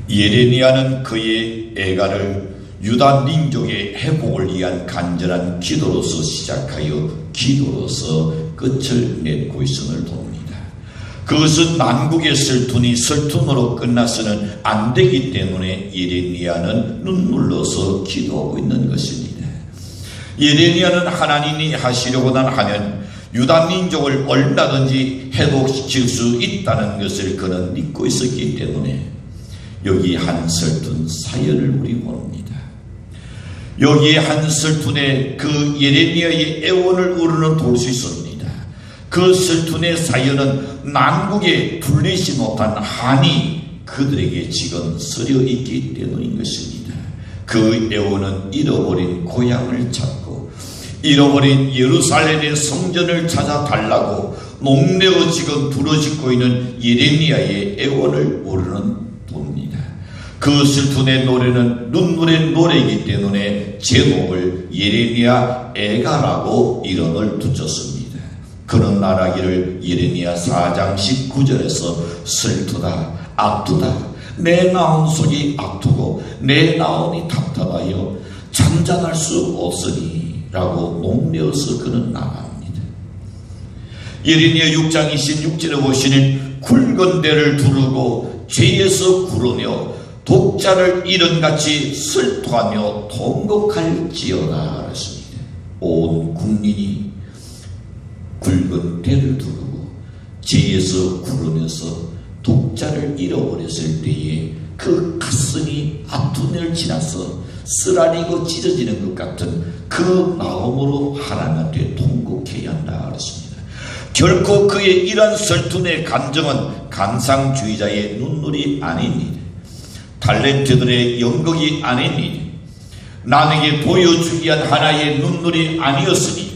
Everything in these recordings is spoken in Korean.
예레미야는 그의 애가를 유다 민족의 회복을 위한 간절한 기도로서 시작하여 기도로서 끝을 맺고 있음을 봅니다. 그것은 만국의 설툰이 설툰으로 끝나서는 안 되기 때문에 예레미야는 눈물로서 기도하고 있는 것입니다. 예레미야는 하나님이 하시려고만 하면 유다 민족을 얼마든지 회복시킬 수 있다는 것을 그는 믿고 있었기 때문에 여기 한 설툰 사연을 우리 봅니다. 여기에 한 설툰에 그 예레미야의 애원을 우리는 볼 수 있습니다. 그 설툰의 사연은 남국에 분리시 못한 한이 그들에게 지금 쓰여 있기 때문인 것입니다. 그 애원은 잃어버린 고향을 찾고 잃어버린 예루살렘의 성전을 찾아달라고 농내어 지금 부르짖고 있는 예레미야의 애원을 우리는 봅니다. 그 설툰의 노래는 눈물의 노래이기 때문에 제목을 예레미야 애가라고 이름을 붙였습니다. 그는 말하기를 예레미야 4장 19절에서 슬프다 아프다 내 나온 속이 아프고 내 나온이 답답하여 잠잠할 수 없으니 라고 목내어서 그는 나갑니다. 예레미야 6장 26절에 보시는 굵은 배를 두르고 죄에서 구르며 독자를 잃은같이 슬퍼하며 통곡할지어다 했습니다. 온 국민이 굵은 배를 두르고 죄에서 구르면서 독자를 잃어버렸을 때에 그 가슴이 아픈 일 지나서 쓰라리고 찢어지는 것 같은 그 마음으로 하나님한테 통곡해야 한다 그랬습니다. 결코 그의 이러한 설툰의 감정은 감상주의자의 눈물이 아닙니다. 달란트들의 연극이 아닙니다. 남에게 보여주기 위한 하나의 눈물이 아니었습니다.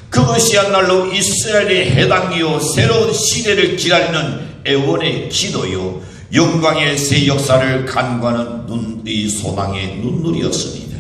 그것이야말로 이스라엘의 해당이요 새로운 시대를 기다리는 애원의 기도요 영광의 새 역사를 간구하는 이 소망의 눈물이었습니다.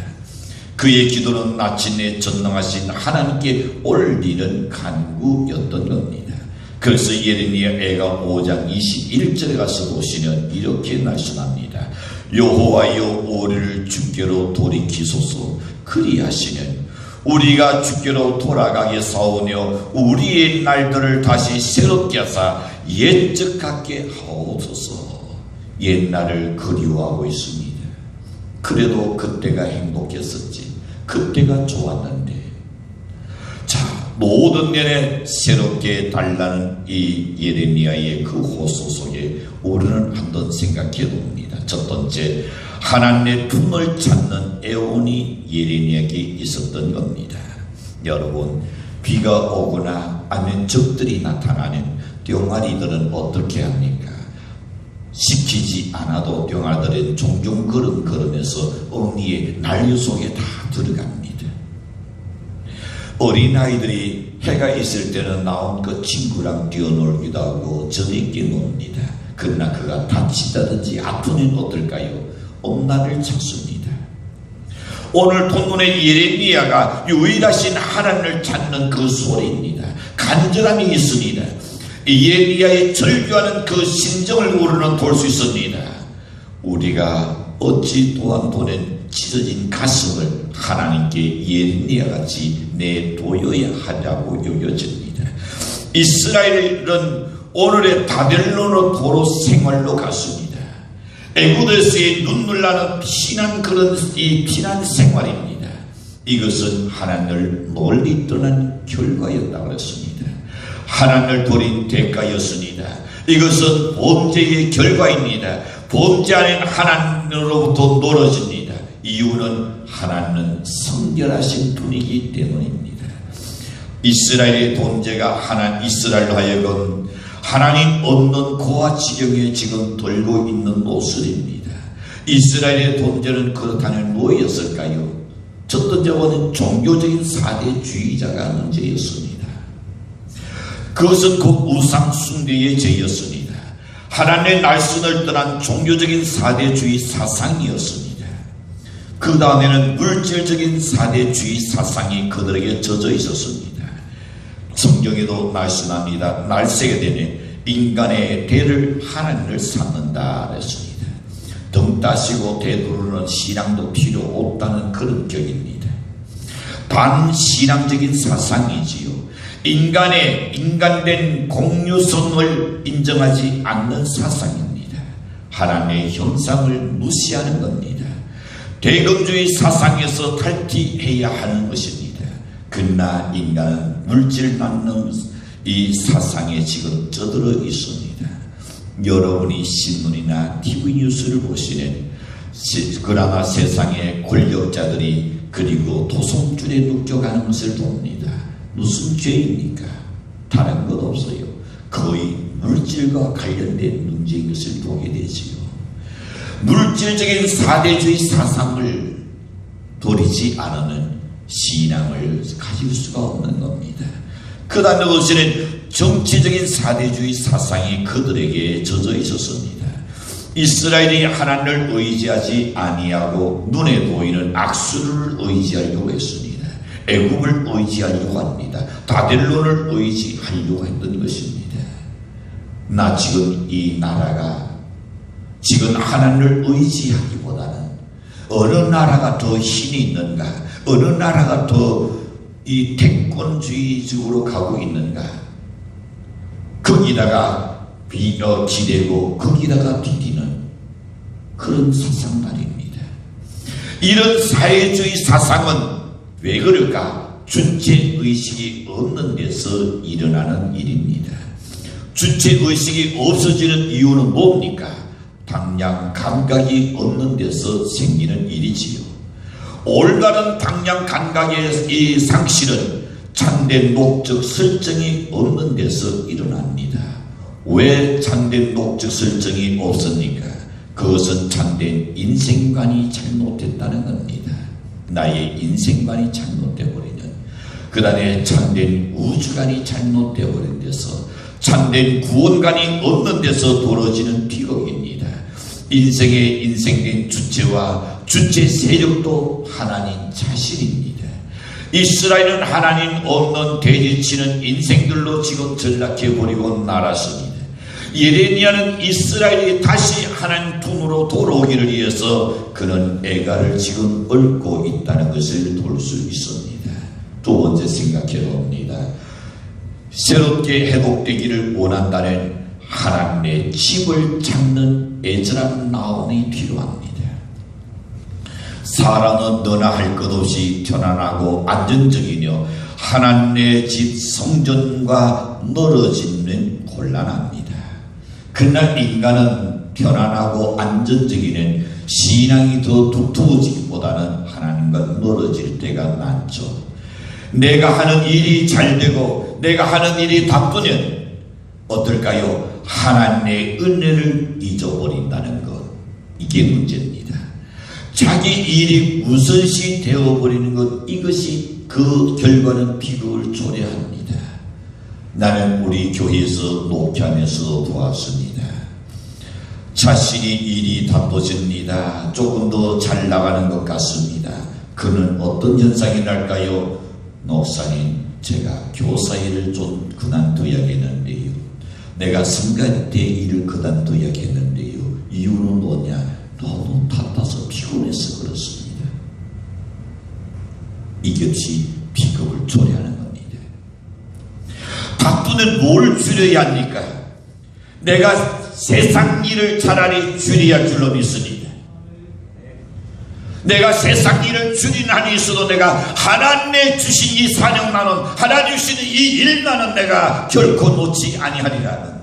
그의 기도는 마침내 전능하신 하나님께 올리는 간구였던 겁니다. 그래서 예레미야 애가 5장 21절에 가서 보시면 이렇게 말씀합니다. 여호와여 우리를 주께로 돌이키소서. 그리하시면 우리가 주께로 돌아가게 사오며 우리의 날들을 다시 새롭게 하사 옛적 같게 하옵소서. 옛날을 그리워하고 있습니다. 그래도 그때가 행복했었지. 그때가 좋았는데. 자, 모든 면에 새롭게 달라는 이 예레미야의 그 호소 속에 우리는 한번 생각해 봅니다. 첫 번째, 하나님의 품을 찾는 애원이 예레미야에게 있었던 겁니다. 여러분, 비가 오거나 아니면 적들이 나타나면 병아리들은 어떻게 합니까? 시키지 않아도 병아리들은 종종 걸으면서 어미의 난류 속에 다 들어갑니다. 어린아이들이 해가 있을 때는 나온 그 친구랑 뛰어놀기도 하고 재미있게 놉니다. 그러나 그가 다친다든지 아프면 어떨까요? 엄마를 찾습니다. 오늘 본문의 예레미야가 유일하신 하나님을 찾는 그 소리입니다. 간절함이 있습니다. 예레미야의 절규하는 그 심정을 우리는 볼 수 있습니다. 우리가 어찌 또한 보낸 찢어진 가슴을 하나님께 예레미야같이 내도여야 하냐고 여겨집니다. 이스라엘은 오늘의 바벨론으로 도로 생활로 갔습니다. 애굽에서의 눈물 나는 피난 그런 이 피난 생활입니다. 이것은 하나님을 멀리 떠난 결과였다고 했습니다. 하나님을 버린 대가였습니다. 이것은 범죄의 결과입니다. 범죄하는 하나님으로부터 멀어집니다. 이유는 하나님은 성결하신 분이기 때문입니다. 이스라엘의 범죄가 이스라엘로 하여금 하나님 없는 고아 지경에 지금 돌고 있는 모습입니다. 이스라엘의 범죄는 그렇다면 뭐였을까요? 첫 번째는 종교적인 사대주의자가 문제였습니다. 그것은 그 우상 숭배의 죄였습니다. 하나님의 말씀을 떠난 종교적인 사대주의 사상이었습니다. 그 다음에는 물질적인 사대주의 사상이 그들에게 젖어 있었습니다. 성경에도 말씀합니다. 날새게 되네 인간의 대를 하나님을 삼는다 했습니다. 등 따시고 되도록는 신앙도 필요 없다는 그런 격입니다. 반신앙적인 사상이지요. 인간된 공유성을 인정하지 않는 사상입니다. 하나님의 형상을 무시하는 겁니다. 대금주의 사상에서 탈피해야 하는 것입니다. 그러나 인간은 물질 낳는 이 사상에 지금 쩌들어 있습니다. 여러분이 신문이나 TV 뉴스를 보시는 그러나 세상의 권력자들이 그리고 도성줄에 눕혀가는 것을 봅니다. 무슨 죄입니까? 다른 것 없어요. 거의 물질과 관련된 문제인 것을 보게 되지요. 물질적인 사대주의 사상을 버리지 않으면 신앙을 가질 수가 없는 겁니다. 그 다음에 보시는 정치적인 사대주의 사상이 그들에게 젖어 있었습니다. 이스라엘이 하나님을 의지하지 아니하고 눈에 보이는 악수를 의지하려고 했습니다. 애굽을 의지하려고 합니다. 바벨론을 의지하려고 했던 것입니다. 나 지금 이 나라가 지금 하나님을 의지하기보다는 어느 나라가 더 힘이 있는가, 어느 나라가 더 이 태권주의적으로 가고 있는가, 거기다가 기대고 거기다가 디디는 그런 사상 말입니다. 이런 사회주의 사상은 왜 그럴까? 주체의식이 없는 데서 일어나는 일입니다. 주체의식이 없어지는 이유는 뭡니까? 당량 감각이 없는 데서 생기는 일이지요. 올바른 당량 감각의 이 상실은 참된 목적 설정이 없는 데서 일어납니다. 왜 참된 목적 설정이 없습니까? 그것은 참된 인생관이 잘못됐다는 겁니다. 나의 인생관이 잘못되어버리는, 그 다음에 참된 우주관이 잘못되어버린 데서, 참된 구원관이 없는 데서 벌어지는 비극입니다. 인생의 인생된 주체와 주체 세력도 하나님 자신입니다. 이스라엘은 하나님 없는 대지치는 인생들로 지금 전락해버리고 말았습니다. 예레미야는 이스라엘이 다시 하나님 품으로 돌아오기를 위해서 그는 애가를 지금 얽고 있다는 것을 볼 수 있습니다. 두 번째 생각해 봅니다. 새롭게 회복되기를 원한다는 하나님의 집을 찾는 애절한 마음이 필요합니다. 사람은 너나 할 것 없이 편안하고 안정적이며 하나님의 집 성전과 멀어지면 곤란합니다. 그러나 인간은 편안하고 안정적이는 신앙이 더 두터워지기보다는 하나님과 멀어질 때가 많죠. 내가 하는 일이 잘 되고 내가 하는 일이 바쁘면 어떨까요? 하나님의 은혜를 잊어버린다는 것, 이게 문제입니다. 자기 일이 우선시 되어버리는 것, 이것이 그 결과는 비극을 초래합니다. 나는 우리 교회에서 목회하면서 보았습니다. 자신이 일이 바빠집니다. 조금 더 잘 나가는 것 같습니다. 그는 어떤 현상이 날까요? 목사님, 제가 교사 일을 좀 그만둬야겠는데요. 내가 성가대 때 일을 그만둬야겠는데요. 이유는 뭐냐? 너무 바빠서 피곤해서 그렇습니다. 이것이 비극을 초래하는 겁니다. 바쁘면 뭘 줄여야 합니까? 내가 세상 일을 차라리 줄여야 줄 놈이 있습니다. 내가 세상 일을 줄인 한이 있어도 내가 하나님의 주신 이 사명만은, 하나님 주신 이 일만은 내가 결코 놓지 아니하리라는,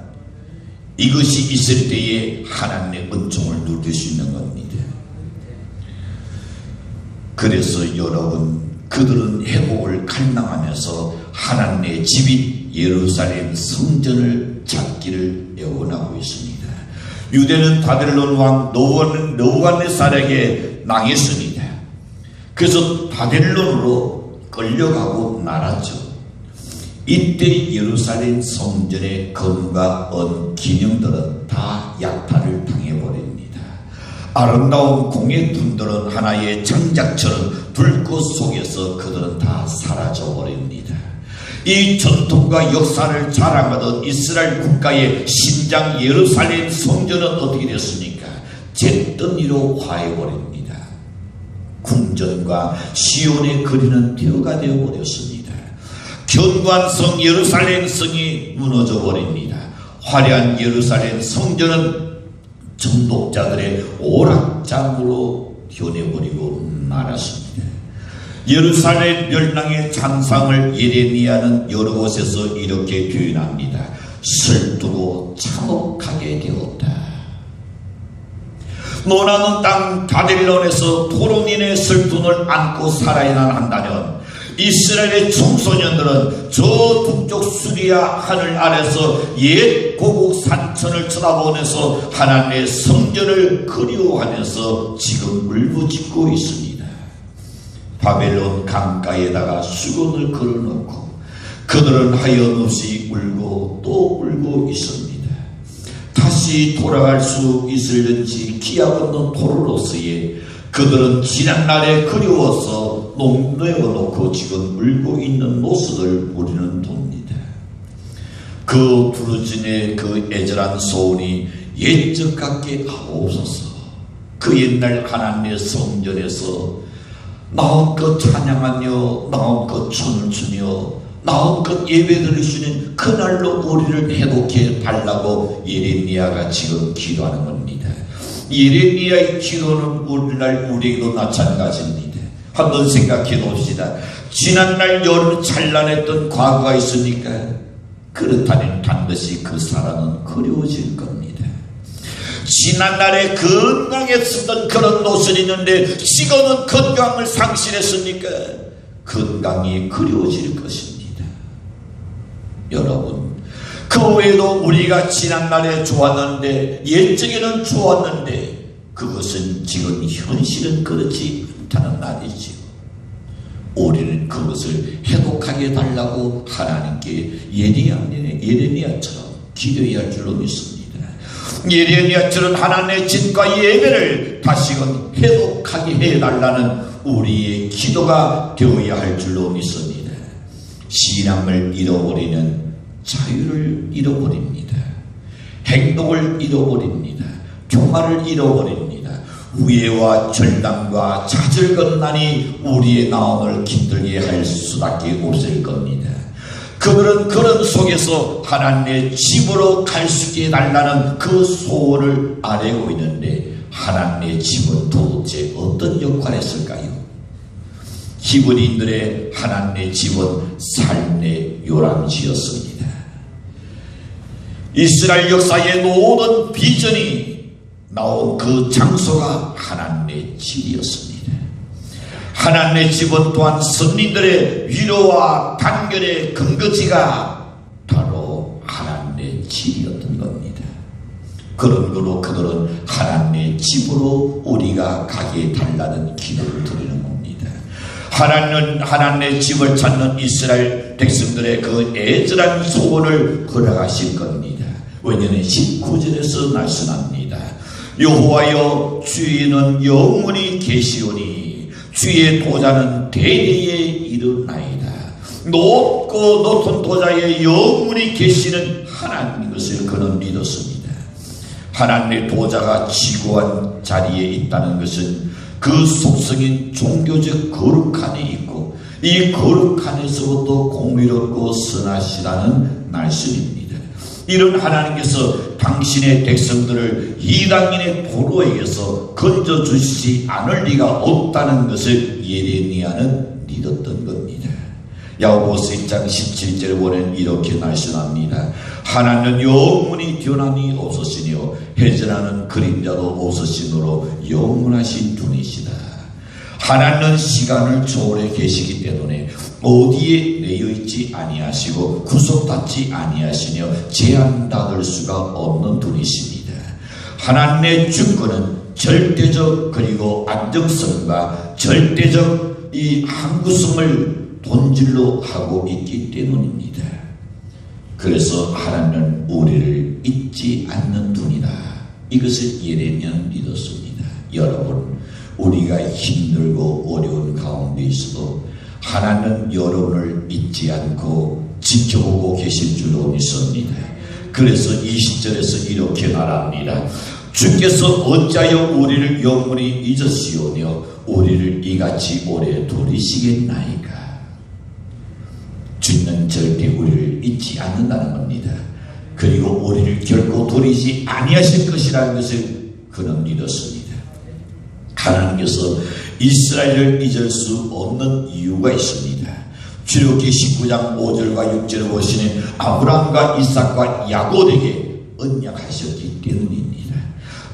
이것이 있을 때에 하나님의 은총을 누릴 수 있는 겁니다. 그래서 여러분, 그들은 회복을 갈망하면서 하나님의 집인 예루살렘 성전을 찾기를 애원하고 있습니다. 유대는 바벨론 왕 느부갓네살에게 망했습니다. 그래서 바벨론으로 끌려가고 말았죠. 이때 예루살렘 성전의 금과 은 기념들은 다 약탈을 당해버립니다. 아름다운 공예품들은 하나의 장작처럼 불꽃 속에서 그들은 다 사라져버립니다. 이 전통과 역사를 자랑하던 이스라엘 국가의 심장 예루살렘 성전은 어떻게 됐습니까? 잿더미로 화해버립니다. 궁전과 시온의 거리는 폐허가 되어버렸습니다. 견고한 예루살렘 성이 무너져 버립니다. 화려한 예루살렘 성전은 정독자들의 오락장으로 변해버리고 말았습니다. 예루살렘 멸망의 장상을 예레미야는 여러 곳에서 이렇게 표현합니다. 슬프고 참혹하게 되었다. 노나는 땅 바벨론에서 토론인의 슬픔을 안고 살아야 한다면 이스라엘의 청소년들은 저 북쪽 수리아 하늘 아래서 옛 고국 산천을 쳐다보면서 하나님의 성전을 그리워하면서 지금 울부짖고 있습니다. 바벨론 강가에다가 수건을 걸어놓고 그들은 하염없이 울고 또 울고 있습니다. 다시 돌아갈 수 있을는지 기약없는 토로로서에 그들은 지난날에 그리워서 내어놓고 지금 울고 있는 모습을 우리는 봅니다. 그 부르짖는 그 애절한 소원이 옛적 같게 하옵소서. 그 옛날 하나님의 성전에서 마음껏 찬양하며 마음껏 춤을 추며 마음껏 예배드리시는 그날로 우리를 회복해 달라고 예레미야가 지금 기도하는 겁니다. 예레미야의 기도는 오늘날 우리에게도 마찬가지입니다. 한번 생각해 봅시다. 지난날 여름 찬란했던 과거가 있으니까 그렇다면 반드시 그 사람은 그리워질 겁니다. 지난날에 건강했었던 그런 노선이 있는데 지금은 건강을 상실했으니까 건강이 그리워질 것입니다. 여러분, 그 외에도 우리가 지난날에 좋았는데 옛적에는 좋았는데 그것은 지금 현실은 그렇지 않다는 말이지요. 우리는 그것을 회복하게 달라고 하나님께 예레미야처럼 기도해야 할 줄로 믿습니다. 예레미야처럼 하나님의 진과 예배를 다시금 회복하게 해달라는 우리의 기도가 되어야 할 줄로 믿습니다. 신앙을 잃어버리는 자유를 잃어버립니다. 행동을 잃어버립니다. 교만을 잃어버립니다. 우애와 절단과 좌절건난이 우리의 마음을 기들게 할 수밖에 없을 겁니다. 그들은 그런 속에서 하나님의 집으로 갈 수 있게 해달라는 그 소원을 아뢰고 있는데 하나님의 집은 도대체 어떤 역할을 했을까요? 히브리인들의 하나님의 집은 삶의 요람지였습니다. 이스라엘 역사의 모든 비전이 나온 그 장소가 하나님의 집이었습니다. 하나님의 집은 또한 선민들의 위로와 단결의 근거지가 바로 하나님의 집이었던 겁니다. 그런 거로 그들은 하나님의 집으로 우리가 가게 달라는 기도를 드리는 겁니다. 하나님은 하나님의 집을 찾는 이스라엘 백성들의 그 애절한 소원을 허락하실 겁니다. 왜냐하면 19절에서 말씀합니다. 여호와여 주인은 영원히 계시오니 주의 도자는 대대에 이르나이다. 높고 높은 도자에 영원히 계시는 하나님, 것을 그는 믿었습니다. 하나님의 도자가 지고한 자리에 있다는 것은 그 속성인 종교적 거룩함에 있고 이 거룩함에서부터 공의롭고 선하시다는 말씀입니다. 이런 하나님께서 당신의 백성들을 이방인의 포로에게서 건져주시지 않을 리가 없다는 것을 예레미야는 믿었던 겁니다. 야고보서 1장 17절에 보면 이렇게 말씀합니다. 하나님은 영원히 변함이 없으시며 회전하는 그림자도 없으시므로 영원하신 분이시다. 하나님은 시간을 초월해 계시기 때문에 어디에 매여있지 아니하시고 구속받지 아니하시며 제한받을 수가 없는 분이십니다. 하나님의 주권은 절대적 그리고 안정성과 절대적 이 항구성을 본질로 하고 있기 때문입니다. 그래서 하나님은 우리를 잊지 않는 분이다. 이것을 예레미야는 믿었습니다. 여러분, 우리가 힘들고 어려운 가운데 있어도 하나님은 여러분을 잊지 않고 지켜보고 계실 줄로 믿습니다. 그래서 20절에서 이렇게 말합니다. 주께서 어찌하여 우리를 영원히 잊으시오며 우리를 이같이 오래 돌이시겠나이까. 주는 절대 우리를 잊지 않는다는 겁니다. 그리고 우리를 결코 돌이지 아니하실 것이라는 것을 그는 믿었습니다. 하나님께서 이스라엘을 잊을 수 없는 이유가 있습니다. 출애굽기 19장 5절과 6절을 보시는 아브라함과 이삭과 야곱에게 언약하셨기 때문입니다.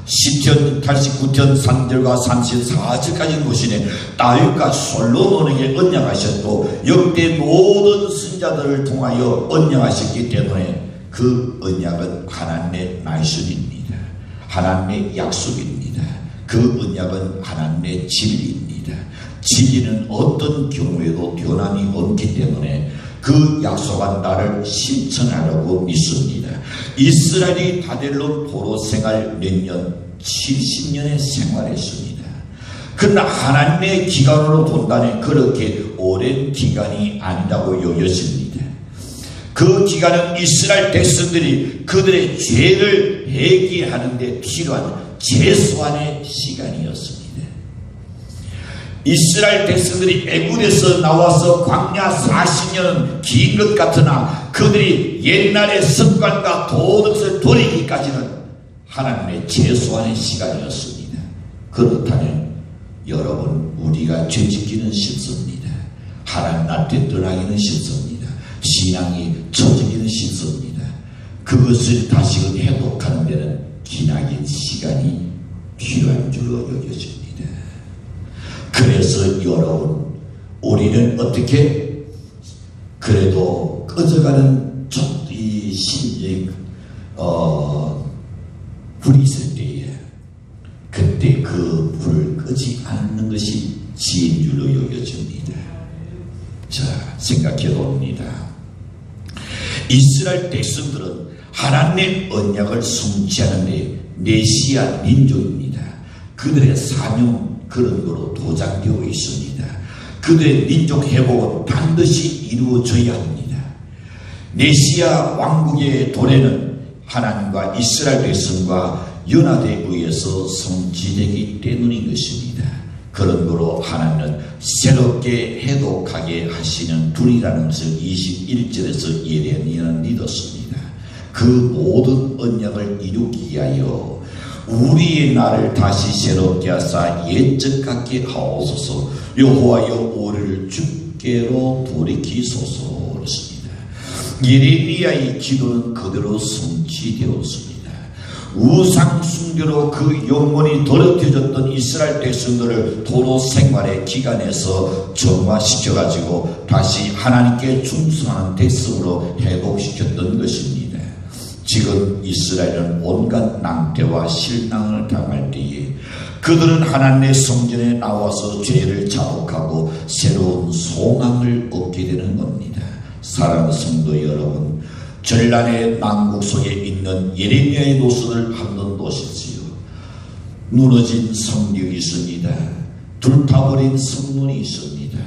시편 89편 3절과 34절까지 보시는 다윗과 솔로몬에게 언약하셨고 역대 모든 선지자들을 통하여 언약하셨기 때문에 그 언약은 하나님의 말씀입니다. 하나님의 약속입니다. 그 언약은 하나님의 진리입니다. 진리는 어떤 경우에도 변함이 없기 때문에 그 약속한 나를 실천하려고 믿습니다. 이스라엘이 바벨론 포로 생활 몇 년, 70년의 생활했습니다. 그러나 하나님의 기간으로 본다면 그렇게 오랜 기간이 아니라고 여겨집니다. 그 기간은 이스라엘 백성들이 그들의 죄를 회개하는 데 필요한 최소한의 시간이었습니다. 이스라엘 백성들이 애굽에서 나와서 광야 40년은 긴 것 같으나 그들이 옛날의 습관과 도덕을 돌이기까지는 하나님의 최소한의 시간이었습니다. 그렇다면 여러분, 우리가 죄짓기는 쉽습니다. 하나님한테 떠나기는 쉽습니다. 신앙이 처지기는 쉽습니다. 그것을 다시금 회복하는 데는 기나긴 시간이 필요한 줄로 여겨집니다. 그래서 여러분, 우리는 어떻게 그래도 꺼져가는 이 신적 불이 있을 때에 그때 그 불을 끄지 않는 것이 지혜인 줄로 여겨집니다. 자, 생각해 봅니다. 이스라엘 백성들은 하나님의 언약을 성취하는데 메시아 민족입니다. 그들의 사명 그런 거로 도장되어 있습니다. 그들의 민족 회복은 반드시 이루어져야 합니다. 메시아 왕국의 도래는 하나님과 이스라엘 백성과 연합에 의해서 성취되기 때문인 것입니다. 그런 거로 하나님은 새롭게 해독하게 하시는 분이라는 것을 21절에서 예레미야는 믿었습니다. 그 모든 언약을 이루기 위하여 우리의 나를 다시 새롭게 하사 옛적 같게 하옵소서. 여호와여 우리를 주께로 돌이키소서. 그렇습니다. 예레미야의 기도는 그대로 성취되었습니다. 우상 숭배로 그 영혼이 더럽혀졌던 이스라엘 백성들을 도로 생활의 기간에서 정화시켜가지고 다시 하나님께 충성하는 백성으로 회복시켰던 것입니다. 지금 이스라엘은 온갖 낭패와 실망을 당할 때에 그들은 하나님의 성전에 나와서 죄를 자복하고 새로운 소망을 얻게 되는 겁니다. 사랑하는 성도 여러분, 전란의 난국 속에 있는 예레미야의 노선을 한번 보십시오. 무너진 성벽이 있습니다. 불타버린 성문이 있습니다.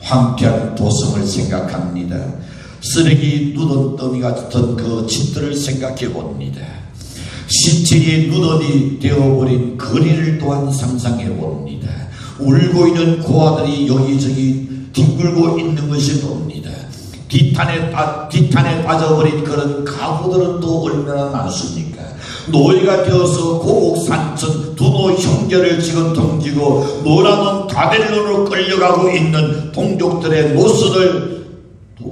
황폐한 도성을 생각합니다. 쓰레기 누던 같은 그 집들을 생각해 봅니다. 신체의 누더기 되어버린 거리를 또한 상상해 봅니다. 울고 있는 고아들이 여기저기 뒹굴고 있는 것을 봅니다. 뒤탄에 빠져버린 그런 가구들은 또 얼마나 많습니까? 노예가 되어서 고국산천 두노 형제를 지금 던지고 노라는 바벨론으로 끌려가고 있는 동족들의 모습을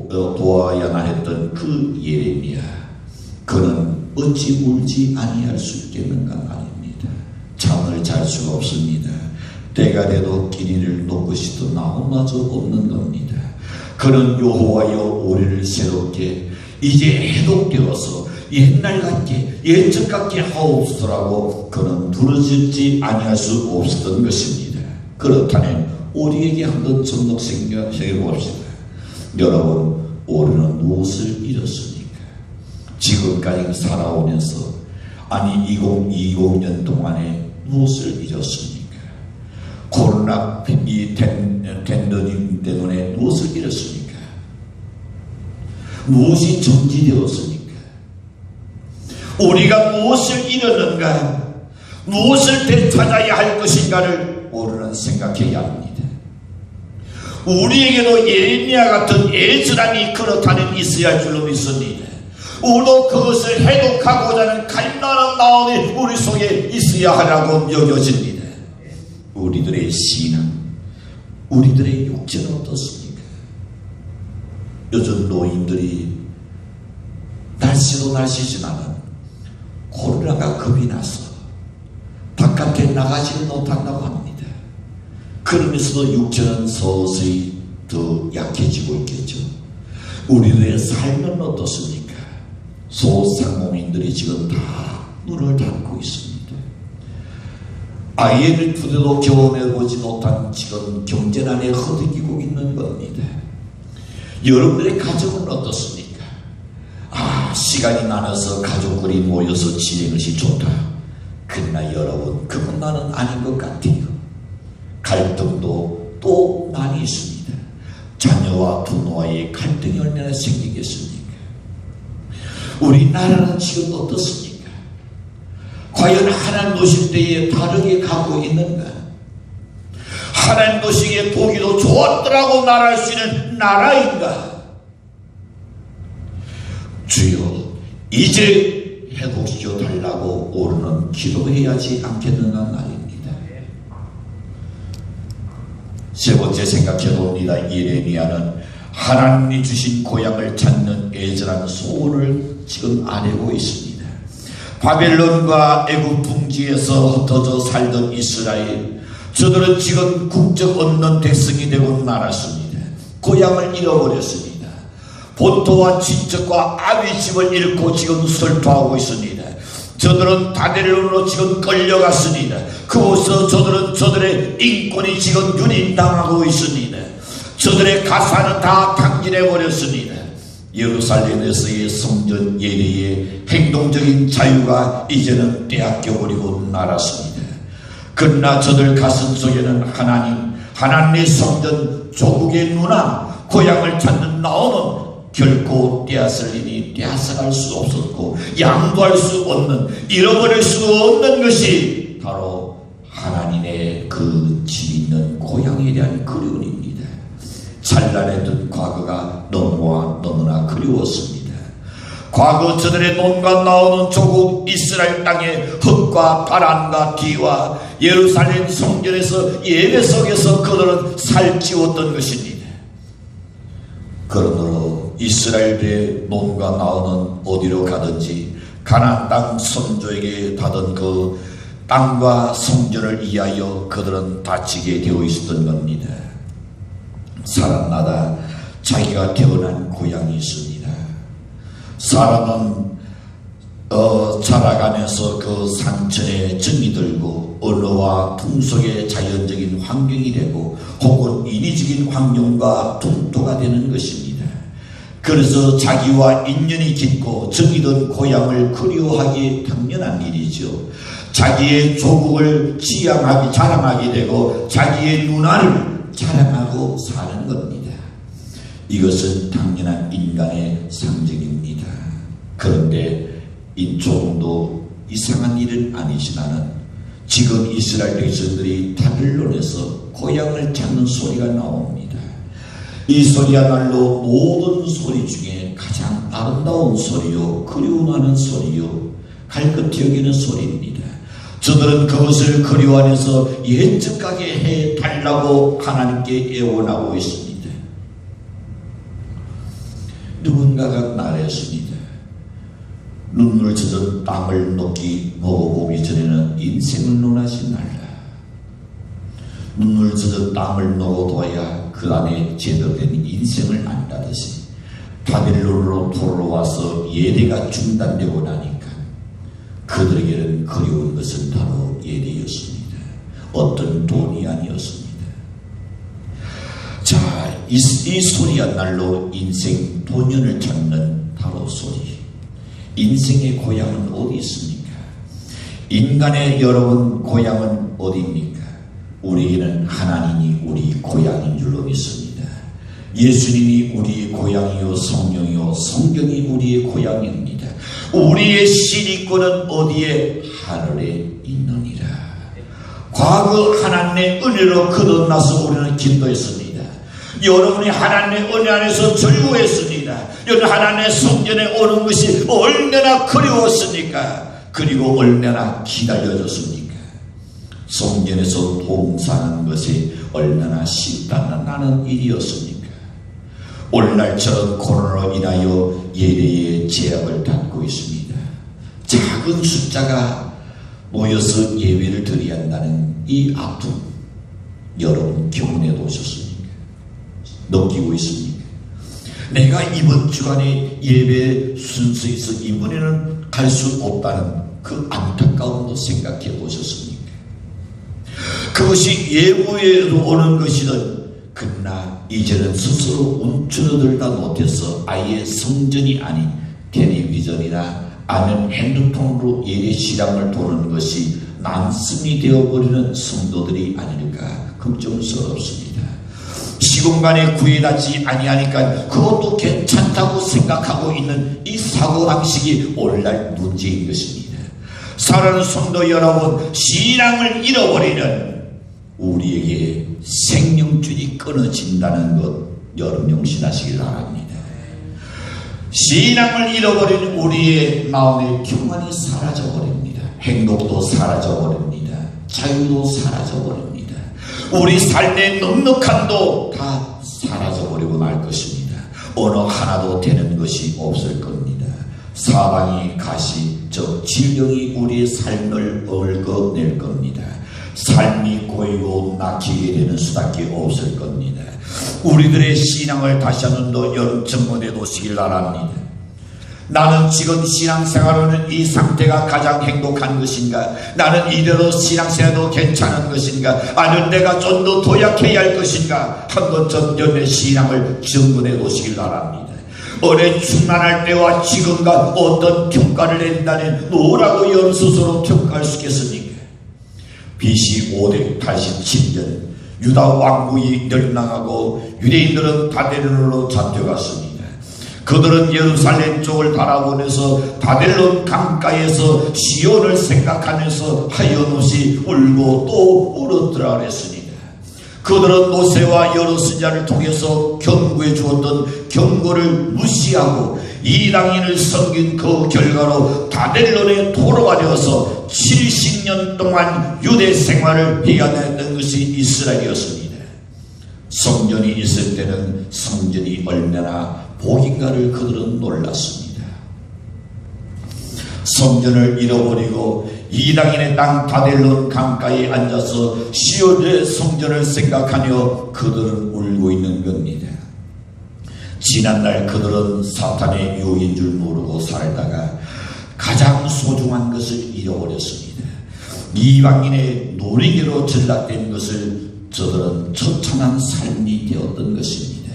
도와야만 했던 그 예레미야, 그는 어찌 울지 아니할 수 있겠는가 말입니다. 잠을 잘 수가 없습니다. 때가 돼도 끼니를 놓고 싶도 나무마저 없는 겁니다. 그는 여호와여 우리를 새롭게 이제 해독되어서 옛날같게 옛적같게 하옵소서라고 그는 부르짖지 아니할 수 없었던 것입니다. 그렇다면 우리에게 한번 전독 생각해 봅시다. 여러분, 우리는 무엇을 잃었습니까? 지금까지 살아오면서 아니 2020년 동안에 무엇을 잃었습니까? 코로나 이 팬데믹 때문에 무엇을 잃었습니까? 무엇이 정지되었습니까? 우리가 무엇을 잃었는가? 무엇을 되찾아야 할 것인가를 우리는 생각해야 합니다. 우리에게도 예레미야 같은 에스라니 그렇다는 있어야 할 줄로 믿습니다. 우리도 그것을 해독하고자 하는 간단한 마음이 우리 속에 있어야 하라고 여겨집니다. 우리들의 신앙, 우리들의 육체는 어떻습니까? 요즘 노인들이 날씨도 날씨지만 코로나가 겁이 나서 바깥에 나가지를 못한다고 합니다. 그러면서도 육체는 서서히 더 약해지고 있겠죠. 우리들의 삶은 어떻습니까? 소상공인들이 지금 다 눈을 닫고 있습니다. 아이를 두대도 경험해보지 못한 지금 경제난에 허덕이고 있는 겁니다. 여러분들의 가족은 어떻습니까? 시간이 많아서 가족들이 모여서 지내는 것이 좋다. 그러나 여러분, 그건 나는 아닌 것 같아요. 갈등도 또 많이 있습니다. 자녀와 부모와의 갈등이 얼마나 생기겠습니까? 우리나라는 지금 어떻습니까? 과연 하나님 노실 때에 다르게 가고 있는가? 하나님 노시기에 보기도 좋았더라고 말할 수 있는 나라인가? 주여, 이제 회복시켜 달라고 우리는 기도해야지 않겠는가 말입니다. 세 번째 생각해 봅니다. 예레미야는 하나님이 주신 고향을 찾는 애절한 소원을 지금 아뢰고 있습니다. 바벨론과 애굽 풍지에서 흩어져 살던 이스라엘, 저들은 지금 국적 없는 백성이 되고 말았습니다. 고향을 잃어버렸습니다. 본토와 친척과 아비 집을 잃고 지금 설토하고 있습니다. 저들은 바벨론으로 지금 끌려갔습니다. 그곳에서 저들의 인권이 지금 유린당하고 있습니다. 저들의 가사는 다 탕진해버렸습니다. 예루살렘에서의 성전 예배의 행동적인 자유가 이제는 빼앗겨버리고 말았습니다. 그러나 저들 가슴 속에는 하나님의 성전 조국의 누나 고향을 찾는 나오는 결코 떼앗으리니 떼앗아갈 수 없었고 양도할 수 없는, 잃어버릴 수 없는 것이 바로 하나님의 그 집 있는 고향에 대한 그리움입니다. 찬란했던 과거가 너무나 그리웠습니다. 과거 저들의 몸과 나오는 조국 이스라엘 땅의 흙과 바람과 비와 예루살렘 성전에서 예배 속에서 그들은 살찌웠던 것입니다. 그러므로 이스라엘의 몸과 나오는 어디로 가든지 가나안 땅 선조에게 받은 그 땅과 성전을 위하여 그들은 바치게 되어 있었던 겁니다. 사람마다 자기가 태어난 고향이 있습니다. 사람은 자라가면서 그 상처에 정이 들고 언어와 풍속의 자연적인 환경이 되고 혹은 인위적인 환경과 동토가 되는 것입니다. 그래서 자기와 인연이 깊고 정이 든 고향을 그리워하기 당연한 일이죠. 자기의 조국을 자랑하게 되고 자기의 누나를 자랑하고 사는 겁니다. 이것은 당연한 인간의 상징입니다. 그런데 이 조금도 이상한 일은 아니지만은 지금 이스라엘 백성들이 바벨론에서 고향을 찾는 소리가 나옵니다. 이 소리야말로 모든 소리 중에 가장 아름다운 소리요, 그리움하는 소리요, 갈 끝이 여기는 소리입니다. 저들은 그것을 그리워하면서 예측하게 해달라고 하나님께 애원하고 있습니다. 누군가가 말했습니다. 눈물 젖은 땅을 먹어보기 전에는 인생을 논하지 말라. 눈물 젖은 땅을 먹어둬야 그 안에 제대로 된 인생을 안다듯이 바벨론으로 돌아와서 예배가 중단되고 나니까 그들에게는 그리운 것은 바로 예배였습니다. 어떤 돈이 아니었습니다. 자, 이 소리야말로 인생 본연을 찾는 바로 소리. 인생의 고향은 어디 있습니까? 인간의 여러분 고향은 어디입니까? 우리에게는 하나님이 우리 고향인 줄로 믿습니다. 예수님이 우리의 고향이요 성령이요 성경이 우리의 고향입니다. 우리의 신이권은 어디에? 하늘에 있느니라. 과거 하나님의 은혜로 거듭나서 우리는 기도했습니다. 여러분이 하나님의 은혜 안에서 즐거워했습니다. 여러분 하나님의 성전에 오는 것이 얼마나 그리웠습니까? 그리고 얼마나 기다려졌습니까? 성전에서 봉사하는 것이 얼마나 쉽다는 일이었습니까? 오늘날처럼 코로나로 인하여 예배의 제약을 받고 있습니다. 작은 숫자가 모여서 예배를 드려야 한다는 이 아픔, 여러분 경험해 보셨습니까? 느끼고 있습니까? 내가 이번 주간에 예배 순서에서 이번에는 갈 수 없다는 그 안타까움도 생각해 보셨습니까? 그것이 예고에도 오는 것이든 그러나 이제는 스스로 움츠러들다 못해서 아예 성전이 아닌 텔레비전이나 아니면 핸드폰으로 예배 시간을 보는 것이 난심이 되어버리는 성도들이 아닐까 걱정스럽습니다. 시공간에 구애받지 아니하니까 그것도 괜찮다고 생각하고 있는 이 사고방식이 오늘날 문제인 것입니다. 사랑하는 성도 여러분, 신앙을 잃어버리는 우리에게 생명줄이 끊어진다는 것 여러분 명심하시길 바랍니다. 신앙을 잃어버리는 우리의 마음의 평안이 사라져버립니다. 행복도 사라져버립니다. 자유도 사라져버립니다. 우리 삶의 넉넉함도 다 사라져버리고 말 것입니다. 어느 하나도 되는 것이 없을 겁니다. 사방이 가시, 즉 질병이 우리의 삶을 얽어낼 겁니다. 삶이 고이고 낙히게 되는 수밖에 없을 겁니다. 우리들의 신앙을 다시 한번 더 여러분 점검해 보시길 바랍니다. 나는 지금 신앙생활로는 이 상태가 가장 행복한 것인가? 나는 이대로 신앙생활도 괜찮은 것인가? 아니면 내가 좀 더 도약해야 할 것인가? 한번 전전의 신앙을 점검해 보시길 바랍니다. 어린 충만할 때와 지금과 어떤 평가를 낸다면 뭐라고 여러분 스스로 평가할 수 있겠습니까? BC 587년 유다 왕국이 멸망하고 유대인들은 바벨론으로 잡혀갔습니다. 그들은 예루살렘 쪽을 바라보면서 바벨론 강가에서 시온을 생각하면서 하염없이 울고 또 울었더라 그랬습니다. 그들은 모세와 여러 선지자를 통해서 경고해 주었던 경고를 무시하고 이방인을 섬긴 그 결과로 바벨론의 도로가 되어서 70년 동안 유대 생활을 해야 했던 것이 이스라엘이었습니다. 성전이 있을 때는 성전이 얼마나 복인가를 그들은 놀랐습니다. 성전을 잃어버리고 이방인의 땅 바벨론 강가에 앉아서 시온의 성전을 생각하며 그들은 울고 있는 겁니다. 지난날 그들은 사탄의 유혹인 줄 모르고 살다가 가장 소중한 것을 잃어버렸습니다. 이방인의 놀이개로 전락된 것을 저들은 처참한 삶이 되었던 것입니다.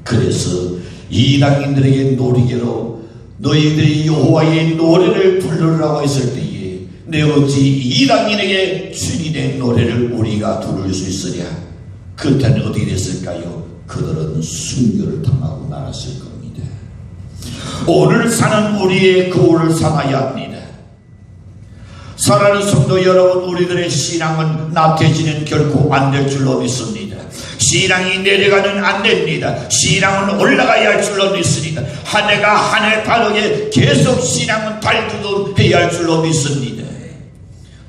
그래서 이방인들에게 놀이개로 너희들이 여호와의 노래를 부르라고 했을 때에 내 어찌 이방인에게 주인의 노래를 우리가 부를 수 있으랴? 그때는 어떻게 됐을까요? 그들은 순교를 당하고 말았을 겁니다. 오늘 사는 우리의 거울을 삼아야 합니다. 사랑하는 성도 여러분, 우리들의 신앙은 나태해지는 결코 안 될 줄로 믿습니다. 신앙이 내려가는 안 됩니다. 신앙은 올라가야 할 줄로 믿습니다. 한 해가 한 해 다르게 계속 신앙은 발돋움해야 할 줄로 믿습니다.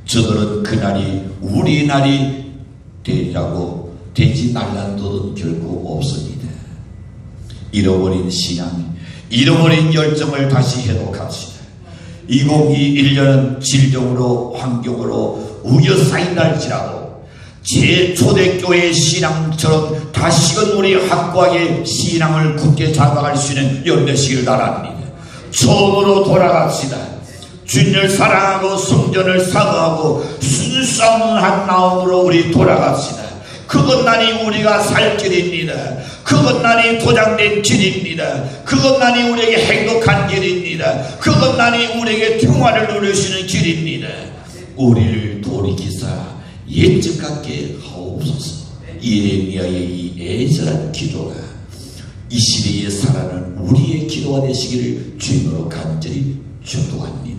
저들은 그날이 우리 날이 되리라고 되지 말란도는 결코 없습니다. 잃어버린 신앙, 잃어버린 열정을 다시 회복합시다. 2021년은 질병으로 환경으로 우겨쌓인다 할지라도 제초대교회의 신앙처럼 다시금 우리 확고하게 신앙을 굳게 잡아갈 수 있는 연대시길 바랍니다. 처음으로 돌아갑시다. 주님을 사랑하고 성전을 사모하고 순수한 한 마음으로 우리 돌아갑시다. 그것만이 우리가 살 길입니다. 그것만이 보장된 길입니다. 그것만이 우리에게 행복한 길입니다. 그것만이 우리에게 평화를 누리시는 길입니다. 우리를 돌이키사 옛적 같게 하옵소서. 예레미야의 이 애절한 기도가 이 시대에 살아가는 우리의 기도가 되시기를 주님으로 간절히 축복합니다.